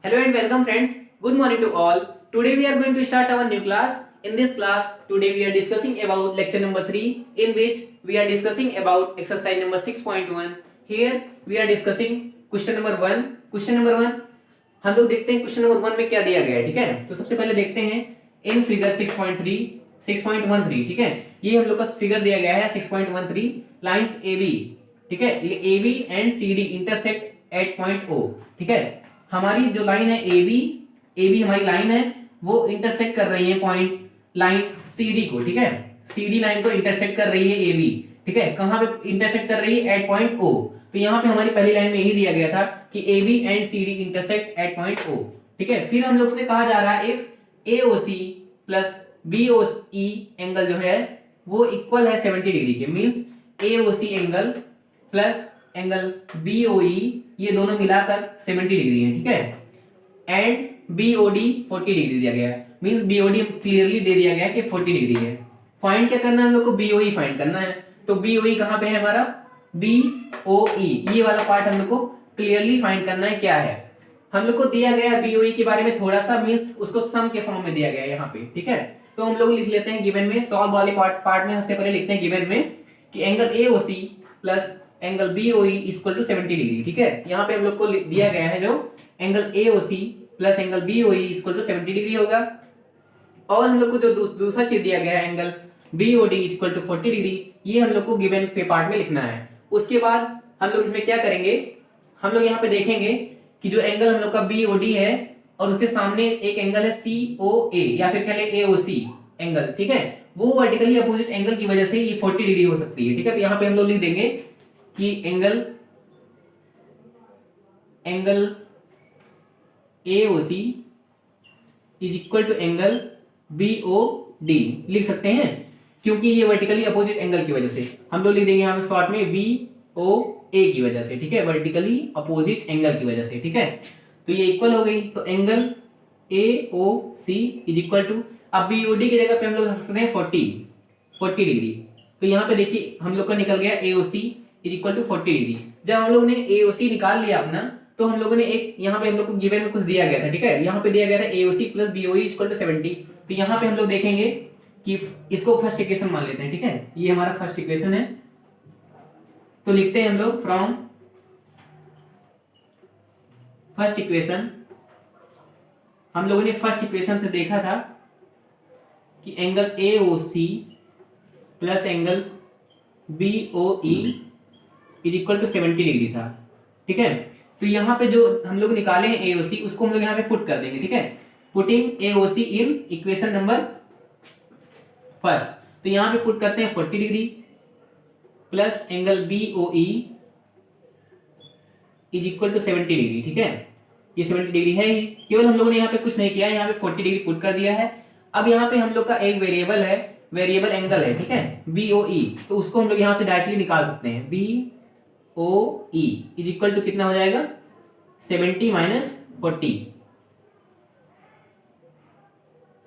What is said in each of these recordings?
Hello and welcome friends. Good morning to all. Today we are going to start our new class. In this class, today we are discussing about lecture number 3 in which we are discussing about exercise number 6.1. Here we are discussing question number 1. Question number 1 हम लोग देखते हैं question number 1 में क्या दिया गया है, ठीक है। तो सबसे पहले देखते हैं इन फिगर 6.13, ठीक है। ये हम लोग का फिगर दिया गया है 6.13 लाइंस AB, ठीक है। AB and CD intersect at point O, ठीक है। हमारी जो लाइन है AB हमारी लाइन है वो इंटरसेक्ट कर रही है पॉइंट लाइन CD को, ठीक है। CD लाइन को इंटरसेक्ट कर रही है AB, ठीक है। कहां पे इंटरसेक्ट कर रही है? At point O। तो यहाँ पे हमारी पहली लाइन में यही दिया गया था कि AB and CD intersect at point O, ठीक है। फिर हम लोग से कहा जा रहा है if AOC plus BOE angle जो है वो इक्वल है 70 डिग्री के, means AOC angle plus angle BOE ये दोनों मिलाकर 70 डिग्री है, ठीक है। एंड BOD 40 डिग्री दिया गया है, मींस BOD क्लियरली दे दिया गया है कि 40 डिग्री है। फाइंड क्या करना है हम लोग को? BOE फाइंड करना है। तो BOE कहां पे है हमारा? BOE ये वाला पार्ट हम लोग को क्लियरली फाइंड करना है क्या है। हम लोग को दिया गया BOE के बारे में थोड़ा सा, मींस उसको सम के फॉर्म में दिया गया है यहाँ पे, ठीक है। तो हम लोग लिख लेते हैं गिवन में, सॉल्व वाले पार्ट में सबसे पहले लिखते हैं गिवन में कि angle AOC plus angle BOE equal to 70 degree, ठीक है। यहाँ पे हम लोग को दिया गया है जो angle AOC plus angle BOE equal to 70 degree होगा। और हम लोग को जो दूसरा चीज दिया गया है angle BOD equal to 40 degree, ये हम लोग को गिवन पे पार्ट में लिखना है। उसके बाद हम लोग इसमें क्या करेंगे, हम लोग यहाँ पे देखेंगे कि जो एंगल हम लोग का BOD है और उसके सामने एक एंगल है COA या फिर कह ले AOC एंगल, ठीक है। वो वर्टिकली अपोजिट एंगल की वजह से ये 40 डिग्री हो सकती है, ठीक है। तो यहाँ पे हम लोग लिख देंगे कि angle AOC is equal to angle BOD लिख सकते हैं, क्योंकि ये वर्टिकली अपोजिट एंगल की वजह से हम लोग लिख देंगे यहाँ पे शॉर्ट में BOA की वजह से, ठीक है। वर्टिकली अपोजिट एंगल की वजह से, ठीक है। तो ये इक्वल हो गई। तो angle AOC is equal to, अब BOD की जगह पे हम लोग रख सकते हैं 40 डिग्री। तो यहाँ पे देखिए हम लोग का निकल गया AOC is equal to 40 degree. जब हम लोग ने AOC निकाल लिया अपना, तो हम लोगों ने एक यहाँ पे हम लोग को गिवन में कुछ दिया गया था, ठीक है। यहाँ पे दिया गया था AOC plus BOE equal to 70। तो यहाँ पे हम लोग देखेंगे कि इसको फर्स्ट इक्वेशन मान लेते हैं, ठीक है। ये हमारा फर्स्ट इक्वेशन है। तो लिखते हैं हम लोग फ्रॉम फर्स्ट इक्वेशन, हम लोगों ने फर्स्ट इक्वेशन से देखा था कि angle AOC plus angle BOE is equal to 70 degree था, ठीक है। तो यहाँ पे जो हम लोग निकाले हैं AOC उसको हम लोग यहाँ पे पुट कर देंगे, ठीक है। Putting AOC in equation number first. तो यहाँ पे पुट करते हैं 40 degree plus angle BOE is equal to 70 degree, ठीक है। ये 70 डिग्री है ही, केवल हम लोगों ने यहाँ पे कुछ नहीं किया, यहाँ पे 40 डिग्री पुट कर दिया है। अब यहाँ पे हम लोग का एक वेरिएबल है, वेरिएबल एंगल है, ठीक है, BOE। तो उसको हम लोग यहाँ से डायरेक्टली निकाल सकते हैं। BOE इज इक्वल टू कितना हो जाएगा? 70 माइनस 40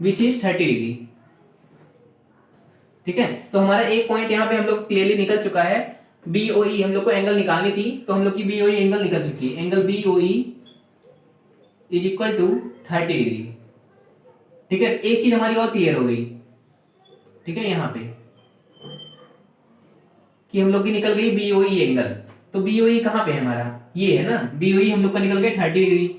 विच इज 30 डिग्री, ठीक है। तो हमारा एक पॉइंट यहाँ पे हम लोग क्लियरली निकल चुका है। BOE हम लोग को एंगल निकालनी थी, तो हम लोग की BOE एंगल निकल चुकी है। Angle BOE is equal to 30 degree, ठीक है। एक चीज हमारी और क्लियर हो गई, ठीक है, यहाँ पे कि हम लोग की निकल गई BOE एंगल। तो BOE कहाँ पे है हमारा? ये है ना, BOE हम लोग का निकल गया 30 डिग्री,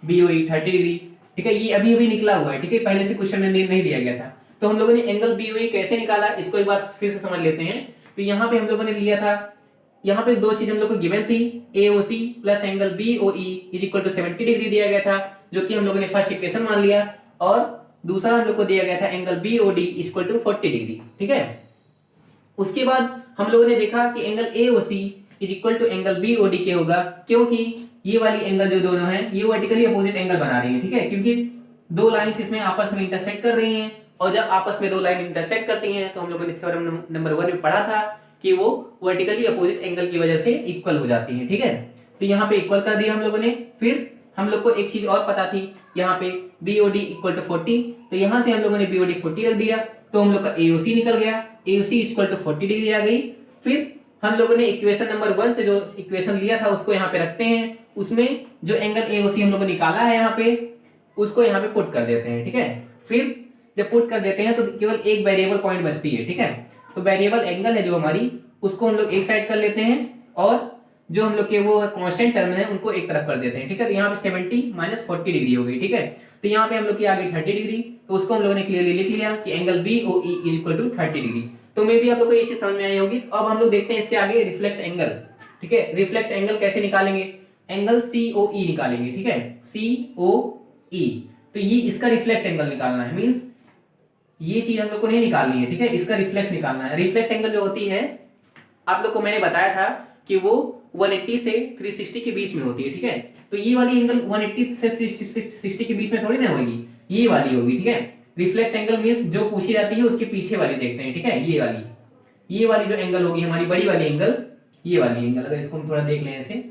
BOE 30 डिग्री, ठीक है। ये अभी अभी निकला हुआ है, ठीक है, पहले से क्वेश्चन में नहीं दिया गया था। तो हम लोगों ने एंगल BOE कैसे निकाला इसको एक बार फिर से समझ लेते हैं। तो यहाँ पे हम लोगों ने लिया था, यहाँ पे दो चीज हम लोग को गिवन थी, AOC plus angle BOE is equal to 70 degree दिया गया था, जो कि हम लोगों ने फर्स्ट इक्वेशन मान लिया। और दूसरा हम लोग को दिया गया था angle BOD equal to 40 degree, ठीक है। उसके बाद हम लोगों ने देखा कि angle AOC is equal to angle BOD के होगा, क्योंकि ये वाली एंगल जो दोनों हैं ये वर्टिकली अपोजिट एंगल बना रही है, ठीक है। क्योंकि दो लाइंस इसमें आपस में इंटरसेक्ट कर रही हैं, और जब आपस में दो लाइन इंटरसेक्ट करती हैं तो हम लोगों ने थ्योरम नंबर 1 में पढ़ा था कि वो वर्टिकली अपोजिट एंगल की वजह से इक्वल हो जाती हैं, ठीक है। तो यहाँ पे इक्वल कर दिया हम लोगों ने। फिर हम लोग को एक चीज और पता थी, यहाँ पे BOD इक्वल टू 40, तो यहाँ से हम लोगों ने BOD 40 रख दिया, तो हम लोग का AOC निकल गया, AOC इक्वल टू 40 डिग्री आ गई। फिर हम लोगों ने इक्वेशन नंबर 1 से जो इक्वेशन लिया था उसको यहाँ पे रखते हैं, उसमें जो एंगल AOC हम लोग ने निकाला है यहाँ पे उसको यहाँ पे पुट कर देते हैं, ठीक है। फिर जब पुट कर देते हैं तो केवल एक वेरिएबल पॉइंट बचती है, ठीक है। तो वेरिएबल एंगल है जो हमारी, उसको हम लोग एक साइड कर लेते हैं और जो हम लोग के वो कांस्टेंट टर्म है उनको एक तरफ कर देते हैं, ठीक है। तो यहाँ पे 70 माइनस 40 डिग्री हो गई, ठीक है। तो यहाँ पे हम लोग की आ गई 30 डिग्री, तो उसको हम लोगों ने क्लियरली लिख लिया कि angle BOE is equal to 30 degree. तो मे भी आप लोग को ये चीज समझ में आई होगी। तो अब हम लोग देखते हैं इसके आगे रिफ्लेक्स एंगल, ठीक है। रिफ्लेक्स एंगल कैसे निकालेंगे, एंगल COE निकालेंगे, ठीक है, COE। तो ये इसका रिफ्लेक्स एंगल निकालना है, मींस ये चीज हम लोग को नहीं निकालनी है, ठीक है, इसका रिफ्लेक्स निकालना है। रिफ्लेक्स एंगल जो होती है आप लोग को मैंने बताया था कि वो 180 से 360 के बीच में होती है, ठीक है। तो ये वाली एंगल 180 से 360 के बीच में थोड़ी ना होगी, ये वाली होगी, ठीक है। रिफ्लेक्स एंगल मींस जो पूछी जाती है उसके पीछे वाली देखते हैं, ठीक है। ये वाली जो एंगल होगी हमारी बड़ी वाली एंगल, ये वाली एंगल, अगर इसको हम थोड़ा देख लें ऐसे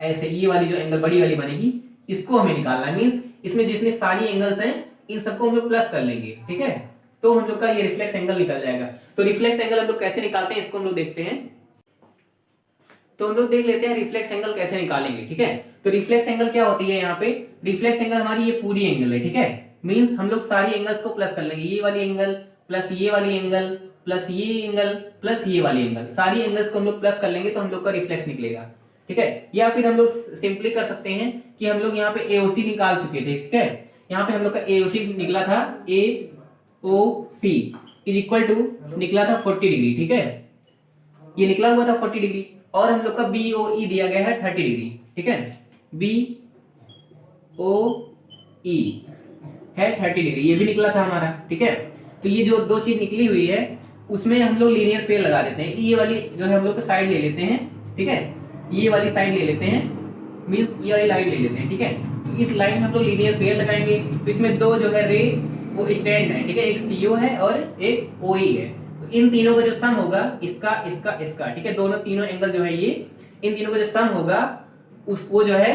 ऐसे, ये वाली जो एंगल बड़ी वाली बनेगी इसको हमें निकालना है। मींस इसमें जितनी सारी एंगल्स हैं इन सबको हम लोग प्लस कर लेंगे, ठीक है। तो हम लोग का ये रिफ्लेक्स एंगल निकल जाएगा। तो रिफ्लेक्स एंगल हम लोग कैसे निकालते हैं इसको हम लोग देखते हैं। तो हम लोग देख लेते हैं रिफ्लेक्स एंगल कैसे निकालेंगे, ठीक है। तो रिफ्लेक्स एंगल क्या होती है, यहाँ पे रिफ्लेक्स एंगल हमारी ये पूरी एंगल है, ठीक है। मींस हम लोग सारी एंगल्स को प्लस कर लेंगे, ये वाली एंगल प्लस ये वाली एंगल प्लस ये एंगल प्लस ये वाली एंगल, सारी एंगल्स को हम लोग प्लस कर लेंगे तो हम लोग का रिफ्लेक्स निकलेगा, ठीक है। या फिर हम लोग सिंपली कर सकते हैं कि हम लोग यहाँ पे AOC निकाल चुके थे, ठीक है। यहाँ पे हम लोग का AOC निकला था, AOC इज इक्वल टू निकला था 40 डिग्री, ठीक है। ये निकला हुआ था 40 डिग्री और हम लोग का BOE दिया गया है 30 डिग्री, ठीक है। BOE है 30 डिग्री, ये भी निकला था हमारा, ठीक है। तो ये जो दो चीज निकली हुई है उसमें हम लोग लीनियर पेयर लगा देते हैं। ये वाली जो है हम लोग साइड ले लेते हैं, ठीक है, ये वाली साइड ले लेते हैं, मींस ये वाली लाइन ले लेते हैं, ठीक है। तो इस लाइन में हम लोग लीनियर पेयर लगाएंगे। तो इसमें दो जो है रे वो स्टैंड है, ठीक है, एक CO है और एक OE है। तो इन तीनों का जो सम होगा इसका इसका इसका, ठीक है, दोनों तीनों एंगल जो है ये इन तीनों का जो सम होगा उसको जो है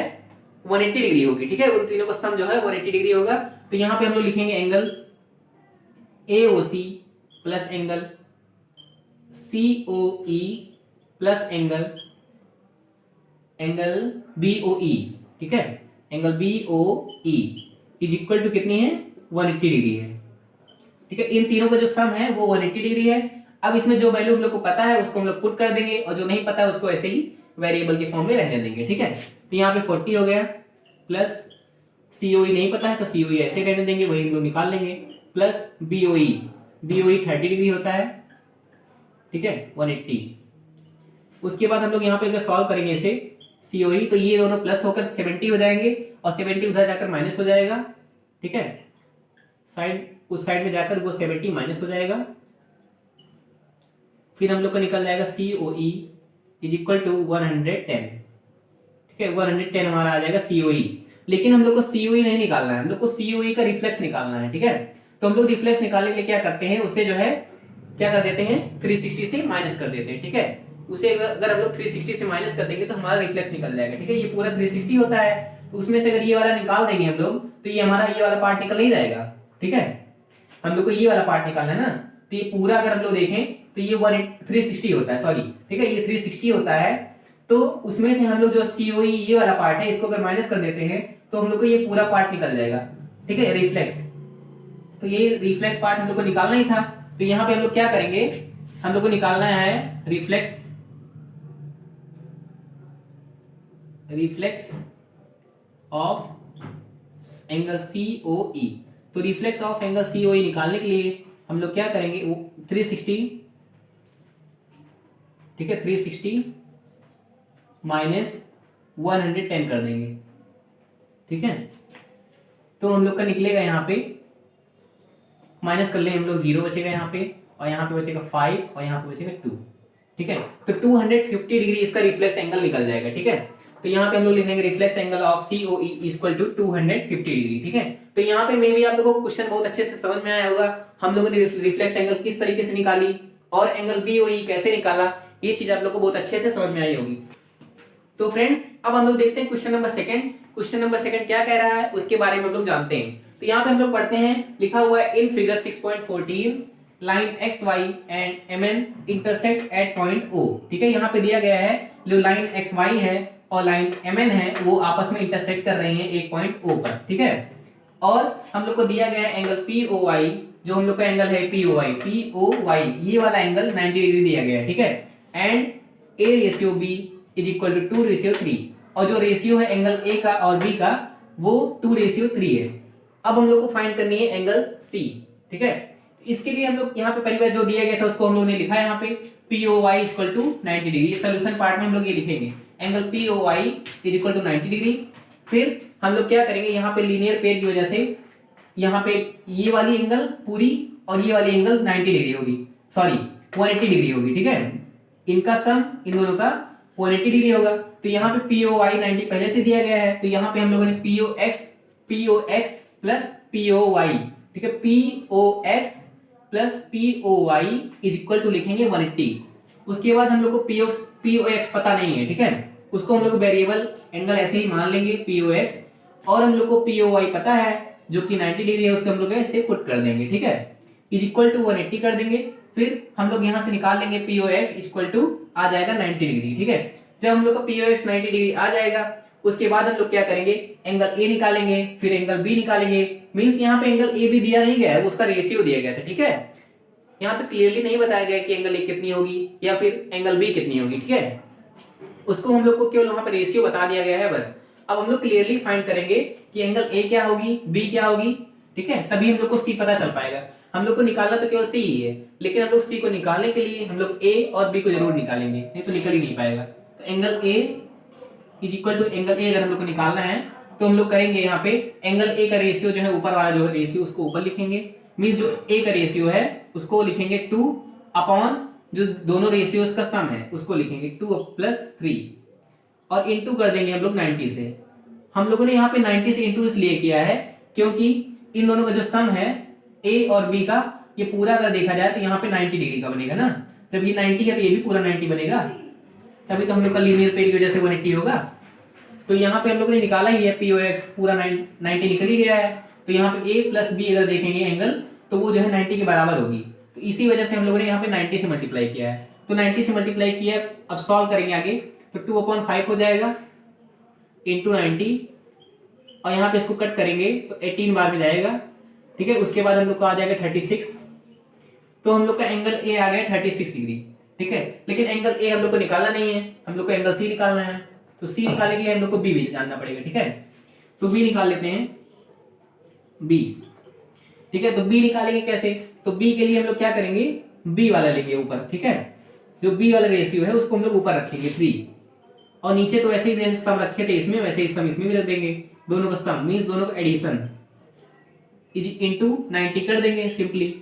180 डिग्री होगी, ठीक है। उन तीनों का सम जो है 180 डिग्री होगा। तो यहाँ पे हम लोग लिखेंगे angle AOC plus angle COE plus angle BOE, ठीक है। Angle BOE is equal to कितनी है, 180 डिग्री है, ठीक है। इन तीनों का जो सम है वो 180 डिग्री है। अब इसमें जो वैल्यू हम लोग को पता है उसको हम लोग पुट कर देंगे और जो नहीं पता है उसको ऐसे ही वेरिएबल के फॉर्म में रहने देंगे, ठीक है। तो यहाँ पे 40 हो गया प्लस COE नहीं पता है तो COE ऐसे ही रहने देंगे, वही हम लोग निकाल लेंगे, प्लस BOE 30 डिग्री होता है, ठीक है, 180। उसके बाद हम लोग यहाँ पे अगर सॉल्व करेंगे इसे COE तो ये दोनों प्लस होकर 70 हो जाएंगे और 70 उधर जाकर माइनस हो जाएगा, ठीक है। साइड उस साइड में जाकर वो 70 माइनस हो जाएगा। फिर हम लोग का निकल जाएगा COE इज इक्वल टू 110, ठीक है, 110 हमारा आ जाएगा COE। लेकिन हम लोग को COE नहीं निकालना है, हम लोग को COE का रिफ्लेक्स निकालना है, ठीक है। तो हम लोग रिफ्लेक्स निकालने के लिए क्या करते हैं, उसे जो है क्या कर देते हैं 360 से माइनस कर देते हैं, ठीक है। उसे अगर हम लोग 360 से माइनस कर देंगे तो हमारा रिफ्लेक्स निकल जाएगा, ठीक है। ये पूरा 360 होता है तो उसमें से अगर ये वाला निकाल देंगे हम लोग तो ये हमारा ये वाला पार्ट निकल नहीं जाएगा, ठीक है। हम लोग को ये वाला पार्ट निकालना है ना, तो ये पूरा अगर हम लोग देखें तो ये 360 होता है, सॉरी, ठीक है, ये 360 होता है। तो उसमें से हम लोग जो COE ये वाला पार्ट है इसको अगर माइनस कर देते हैं तो हम लोग को ये पूरा पार्ट निकल जाएगा, ठीक है, रिफ्लेक्स। तो ये रिफ्लेक्स पार्ट हम लोग को निकालना ही था। तो यहाँ पे हम लोग क्या करेंगे, हम लोग को निकालना है रिफ्लेक्स ऑफ एंगल COE। तो रिफ्लेक्स ऑफ एंगल COE निकालने के लिए हम लोग क्या करेंगे, 360, ठीक है, 360 माइनस 110 कर देंगे, ठीक है। तो हम लोग का निकलेगा यहाँ पे माइनस कर ले हम लोग 0 बचेगा यहाँ पे और यहाँ पे बचेगा 5 और यहाँ पे बचेगा 2, ठीक है। तो 250 डिग्री इसका रिफ्लेक्स एंगल निकल जाएगा, ठीक है। तो यहाँ पे हम लोग लिखेंगे reflex angle of COE equal to 250 degree, ठीक है। तो यहाँ पे मे भी आप लोगों को क्वेश्चन बहुत अच्छे से समझ में आया होगा, हम लोगों ने रिफ्लेक्स एंगल किस तरीके से निकाली और एंगल BOE कैसे निकाला, ये चीज आप लोग को बहुत अच्छे से समझ में आई होगी। तो फ्रेंड्स अब हम लोग देखते हैं question number second. Question number second क्या कह रहा है उसके बारे में हम लोग जानते हैं। तो यहाँ पे हम लोग पढ़ते हैं, लिखा हुआ है in figure 6.14 line X Y and M N intersect at point O. ठीक है, यहाँ पे दिया गया है जो लाइन एक्स वाई है और लाइन एम एन है वो आपस में इंटरसेक्ट कर रही हैं एक पॉइंट ओ पर। ठीक है, और हम लोग को दिया गया है एंगल पी ओ वाई, जो हम लोग का एंगल है पी ओ वाई, ये वाला एंगल 90 डिग्री दिया गया है। ठीक है, and A ratio B is equal to 2:3, और जो रेशियो है एंगल ए का और बी का वो 2:3 है। अब हम लोग को फाइंड करनी है एंगल सी। ठीक है, इसके लिए हम लोग यहाँ पे पहली बार जो दिया गया था उसको हम लोग ने लिखा है यहाँ पे P O Y equal to 90 degree. Solution part में हम लोग ये लिखेंगे angle P O Y is equal to 90 degree. फिर हम लोग क्या करेंगे, यहाँ पे लीनियर पेयर की वजह से यहाँ पे ये वाली एंगल पूरी और ये वाली एंगल 90 डिग्री होगी, सॉरी 180 डिग्री होगी। ठीक है, इनका सम इन दोनों का 180 डिग्री होगा। तो यहाँ पे पी ओ वाई 90 पहले से दिया गया है, तो यहाँ पे हम लोगों ने P O X plus P O Y, ठीक है, P O X plus P O Y is equal to लिखेंगे 180। उसके बाद हम लोग को पी ओ एक्स पता नहीं है, ठीक है, उसको हम लोग वेरिएबल एंगल ऐसे ही मान लेंगे पी ओ एक्स, और हम लोग को पी ओ वाई पता है जो कि 90 डिग्री है, उसको हम लोग ऐसे पुट कर देंगे। ठीक है, इज इक्वल टू 180 कर देंगे। फिर हम लोग यहाँ से निकाल लेंगे P O X equal to आ जाएगा 90 डिग्री। ठीक है, जब हम लोग का पी ओ एक्स 90 डिग्री आ जाएगा उसके बाद हम लोग क्या करेंगे, एंगल ए निकालेंगे, फिर एंगल बी निकालेंगे। मींस यहाँ पे एंगल ए भी दिया नहीं गया है, उसका रेशियो दिया गया था। ठीक है, यहाँ पे क्लियरली नहीं बताया गया कि एंगल ए कितनी होगी या फिर एंगल बी कितनी होगी। ठीक है, उसको हम लोग को केवल वहां पे रेशियो बता दिया गया है बस। अब हम लोग क्लियरली फाइंड करेंगे कि एंगल ए क्या होगी, बी क्या होगी। ठीक है, तभी हम लोग को सी पता चल पाएगा। हम लोग को निकालना तो केवल सी ही है, लेकिन हम लोग सी को निकालने के लिए हम लोग ए और बी को जरूर निकालेंगे, नहीं तो निकल ही नहीं पाएगा। तो angle A is equal to angle A अगर हम लोग को निकालना है तो हम लोग करेंगे यहाँ पे एंगल ए का रेशियो जो है ऊपर वाला जो है रेशियो उसको ऊपर लिखेंगे। मींस जो ए का रेशियो है उसको लिखेंगे 2 अपॉन जो दोनों रेशियोज का सम है उसको लिखेंगे 2 प्लस 3, और इंटू कर देंगे हम लोग 90 से। हम लोगों ने यहाँ पे 90 से इंटू इसलिए किया है क्योंकि इन दोनों का जो सम है ए और बी का, ये पूरा अगर देखा जाए तो यहाँ पे 90 डिग्री का बनेगा ना। जब ये 90 है तो ये भी पूरा 90 बनेगा, तभी तो हम लोग का लीनियर पेयर की वजह से 180 होगा। तो यहाँ पे हम लोग ने निकाला ही है पी ओ एक्स पूरा 90 निकल ही गया है। तो यहाँ पे ए प्लस बी अगर देखेंगे एंगल तो वो जो है 90 के बराबर होगी। तो इसी वजह से हम लोगों ने यहाँ पे 90 से मल्टीप्लाई किया है। तो 90 से मल्टीप्लाई किया है, अब सॉल्व करेंगे आगे तो 2/5 हो जाएगा इंटू 90, और यहाँ पे इसको कट करेंगे तो 18 बार में जाएगा। ठीक है, उसके बाद हम लोग को आ जाएगा 36। तो हम लोग का एंगल ए आ गया 36 डिग्री। ठीक है, लेकिन एंगल ए हम लोग को निकालना नहीं है, हम लोग को एंगल सी निकालना है। तो सी निकालने के लिए हम लोग को बी भी जानना पड़ेगा। ठीक है, तो बी निकाल लेते हैं, बी। ठीक है, तो बी निकालेंगे कैसे, तो बी के लिए हम लोग क्या करेंगे, बी वाला लेंगे ऊपर। ठीक है, जो बी वाला रेशियो है उसको हम लोग ऊपर रखेंगे 3, और नीचे तो ऐसे ही जैसे सम रखे थे इसमें वैसे ही सम इसमें भी रख देंगे। दोनों का सम मींस दोनों का एडिशन इज इंटू 90 कर देंगे सिंपली,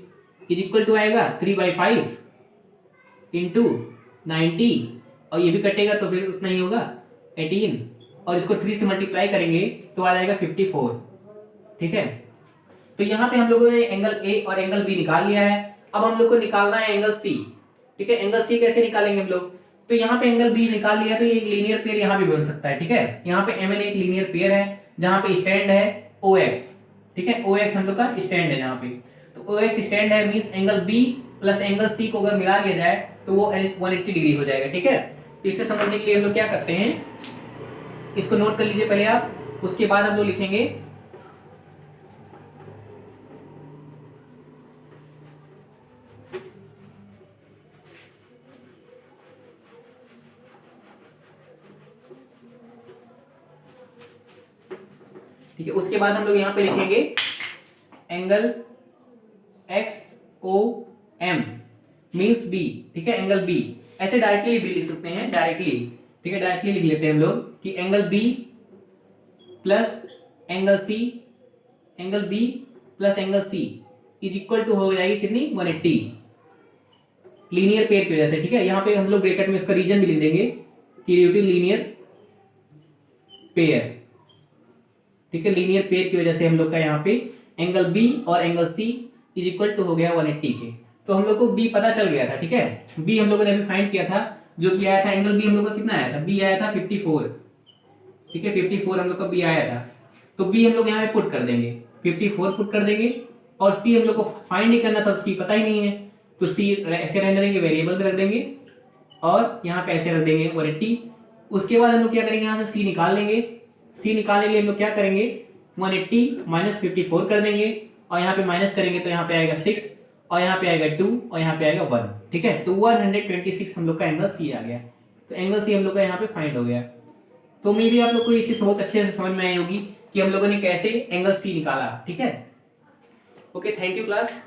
इज इक्वल टू आएगा 3/5 इंटू 90, और ये भी कटेगा तो फिर उतना ही होगा 18, और इसको 3 से मल्टीप्लाई करेंगे तो आ जाएगा 54। ठीक है, तो यहाँ पे हम लोगों ने एंगल ए और एंगल बी निकाल लिया है। अब हम लोग को निकालना है एंगल सी। ठीक है, एंगल सी कैसे निकालेंगे हम लोग, तो यहाँ पे एंगल बी निकाल लिया तो ये एक लीनियर पेयर यहाँ भी बन सकता है। ठीक है, यहाँ पे एम एन एक लीनियर पेयर है जहाँ पे स्टैंड है ओ एक्स। ठीक है, ओ एक्स हम लोग का स्टैंड है यहाँ पे, तो ओ एक्स स्टैंड है means angle B plus angle C को अगर मिला लिया जाए तो वो 180 डिग्री हो जाएगा। ठीक है, तो इसे समझने के लिए हम लोग क्या करते हैं, इसको नोट कर लीजिए पहले आप, उसके बाद हम लोग लिखेंगे ठीक है, उसके बाद हम लोग यहाँ पे लिखेंगे angle X O M means B. ठीक है, एंगल बी ऐसे डायरेक्टली भी लिख सकते हैं, डायरेक्टली। ठीक है, डायरेक्टली लिख लेते हैं हम लोग कि angle B plus angle C, angle B plus angle C is equal to हो जाएगी कितनी 180 लीनियर पेयर की वजह से। ठीक है, यहाँ पे हम लोग ब्रैकेट में उसका रीजन भी लिख देंगे कि ड्यू टू लीनियर पेयर। ठीक है, लीनियर पेयर की वजह से हम लोग का यहाँ पे एंगल बी और angle C is equal to हो गया 180 के। तो हम लोग को बी पता चल गया था। ठीक है, बी हम लोगों ने अभी फाइंड किया था, जो कि आया था एंगल बी हम लोग का कितना आया था, बी आया था 54। ठीक है, 54 हम लोग का बी आया था, तो बी हम लोग यहाँ पे पुट कर देंगे, 54 पुट कर देंगे, और सी हम लोग को फाइंड नहीं करना था, सी पता ही नहीं है, तो सी ऐसे रहने देंगे, वेरिएबल रख देंगे और यहाँ पे ऐसे रख देंगे 180। उसके बाद हम लोग क्या करेंगे, यहाँ से सी निकाल लेंगे। सी निकालने के लिए हम लोग क्या करेंगे, 180 माइनस 54 कर देंगे और यहाँ पे माइनस करेंगे तो यहाँ पे आएगा 6 और यहाँ पे आएगा 2 और यहाँ पे आएगा 1। ठीक है, तो 126 हम लोग का एंगल सी आ गया। तो एंगल सी हम लोग का यहाँ पे फाइंड हो गया। तो मे भी आप लोग को ये चीज बहुत अच्छे से समझ में आई होगी कि हम लोगों ने कैसे एंगल सी निकाला। ठीक है, ओके, थैंक यू क्लास।